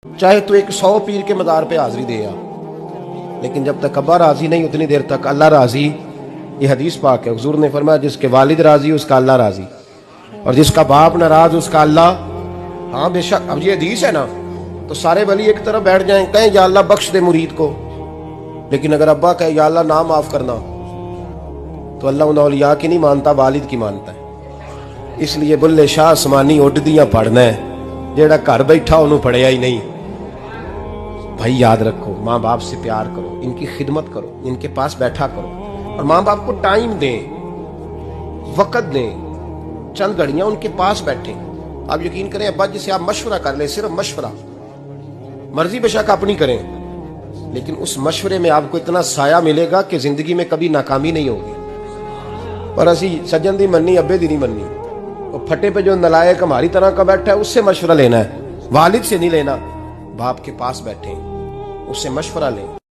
چاہے تو ایک 100 پیر کے مزار پہ حاضری دے لیکن جب تک ابا راضی نہیں اتنی دیر تک اللہ راضی. یہ حدیث پاک ہے، حضور نے فرمایا جس کے والد راضی اس کا اللہ راضی، اور جس کا باپ ناراض اس کا اللہ. ہاں بے شک. اب یہ حدیث ہے نا، تو سارے ولی ایک طرف بیٹھ جائیں کہیں یا اللہ بخش دے مرید کو، لیکن اگر ابا کہے یا اللہ نہ معاف کرنا تو اللہ ان اولیاء کی نہیں مانتا، والد کی مانتا ہے. اس لیے بلے شاہ آسمانی اڈ دیاں پڑھنا ہے، جیڑا گھر بیٹھا انہوں پڑھیا ہی نہیں. بھائی یاد رکھو، ماں باپ سے پیار کرو، ان کی خدمت کرو، ان کے پاس بیٹھا کرو، اور ماں باپ کو ٹائم دیں، وقت دیں، چند گھڑیاں ان کے پاس بیٹھیں. آپ یقین کریں ابا جی سے آپ مشورہ کر لیں، صرف مشورہ، مرضی بے شک اپنی کریں، لیکن اس مشورے میں آپ کو اتنا سایہ ملے گا کہ زندگی میں کبھی ناکامی نہیں ہوگی. پر اسی سجن دی مننی ابے دی نہیں مننی. اور پھٹے پہ جو نلائق ہماری طرح کا بیٹھا ہے اس سے مشورہ لینا ہے، والد سے نہیں لینا. باپ کے پاس بیٹھیں، اس سے مشورہ لیں.